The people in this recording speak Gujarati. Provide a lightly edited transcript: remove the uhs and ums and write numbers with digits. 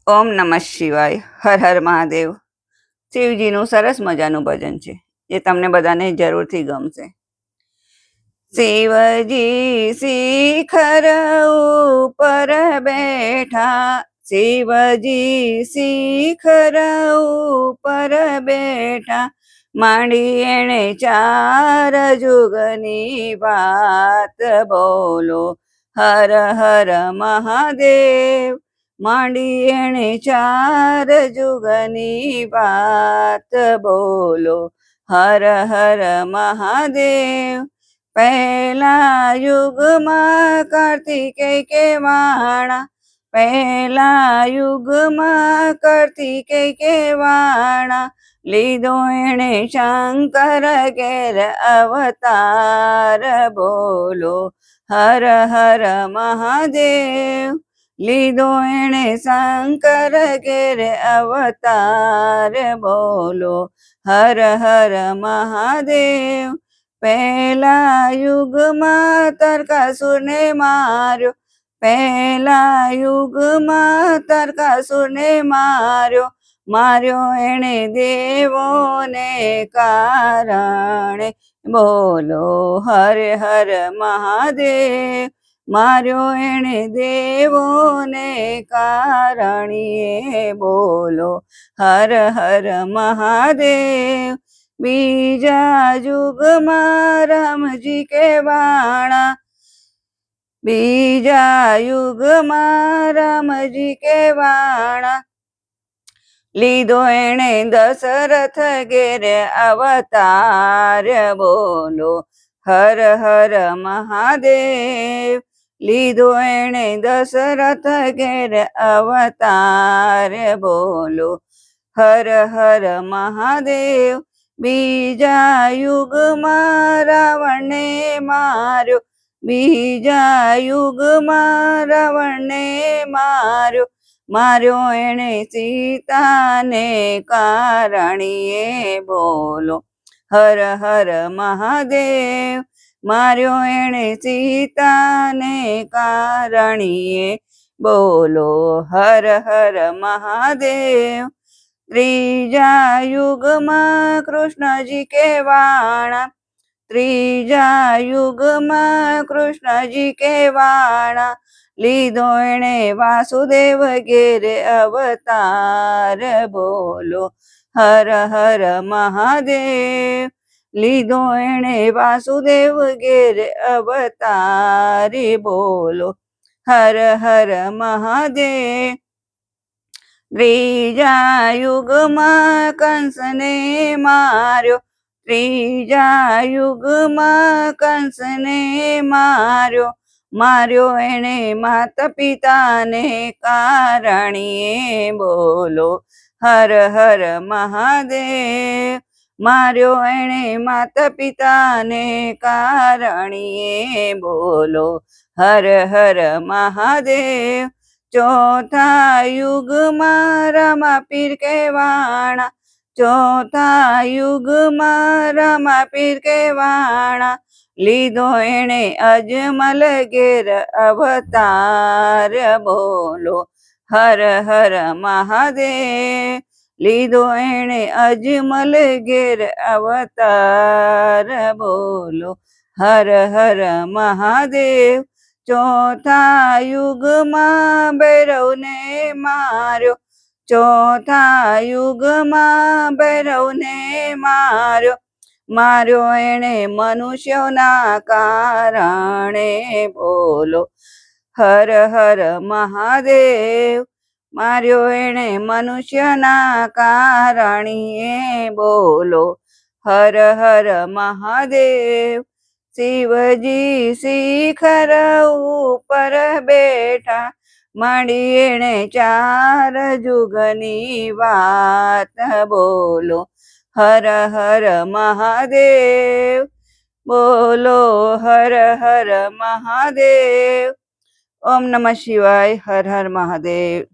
ઓમ નમઃ શિવાય. હર હર મહાદેવ. શિવજીનું સરસ મજાનું ભજન છે, જે તમને બધાને જરૂરથી ગમશે. શિવજી શિખર ઉપર બેઠા, શિવજી શિખર ઉપર બેઠા, માંડી એણે ચાર જુગની વાત બોલો. હર હર મહાદેવ. માંડી એણે ચાર જુગની વાત બોલો. હર હર મહાદેવ. પહેલા યુગમાં કાર્તિકેય કેવાણા, પહેલા યુગમાં કાર્તિકેય કેવાણા, લીધો એણે શંકર ઘેર અવતાર બોલો. હર હર મહાદેવ. લીધો એણે શંકર ઘેર અવતાર બોલો. હર હર મહાદેવ. પહેલા યુગમાં તરકાસુરને માર્યો, પહેલા યુગમાં તરકાસુરને માર્યો, માર્યો એણે દેવોને કારણે બોલો. હર હર મહાદેવ. માર્યો એણે દેવોને કારણીએ બોલો. હર હર મહાદેવ. બીજા યુગમાં રામજી કેવાણા, બીજા યુગમાં રામજી કેવાણા, લીધો એણે દશરથ ઘેરે અવતાર બોલો. હર હર મહાદેવ. લીધો એણે દશરથ ઘેર અવતાર બોલો. હર હર મહાદેવ. બીજા યુગમાં રાવણને માર્યો, બીજા યુગમાં રાવણને માર્યો, માર્યો એણે સીતાને કારણીએ બોલો. હર હર મહાદેવ. માર્યો એણે સીતાને કારણીએ બોલો. હર હર મહાદેવ. ત્રીજા યુગમાં કૃષ્ણજી કેવાણા, ત્રીજા યુગમાં કૃષ્ણજી કેવાણા, લીધો એણે વાસુદેવ ઘેર અવતાર બોલો. હર હર મહાદેવ. લીધો એણે વાસુદેવ ઘેર અવતાર બોલો. હર હર મહાદેવ. ત્રીજા યુગમાં કંસને માર્યો, ત્રીજા યુગમાં કંસને માર્યો, માર્યો એણે માતા પિતાને કારણીએ બોલો. હર હર મહાદેવ. માર્યો એણે માતા પિતાને કારણીએ બોલો. હર હર મહાદેવ. ચોથા યુગમાં રમાપીર કેવાણા, ચોથા યુગમાં રમાપીર કેવાણા, લીધો એણે અજમલ ઘેર અવતાર બોલો. હર હર મહાદેવ. લીધો એણે અજમલ ઘેર અવતાર બોલો. હર હર મહાદેવ. ચોથા યુગમાં ભૈરવને માર્યો, ચોથા યુગમાં ભૈરવને માર્યો, માર્યો એણે મનુષ્યોના કારણે બોલો. હર હર મહાદેવ. માર્યો એણે મનુષ્યના કારણીએ બોલો. હર હર મહાદેવ. શિવજી શિખર ઉપર બેઠા, માંડી એણે ચાર જુગની વાત બોલો. હર હર મહાદેવ. બોલો. હર હર મહાદેવ. ઓમ નમઃ શિવાય. હર હર મહાદેવ.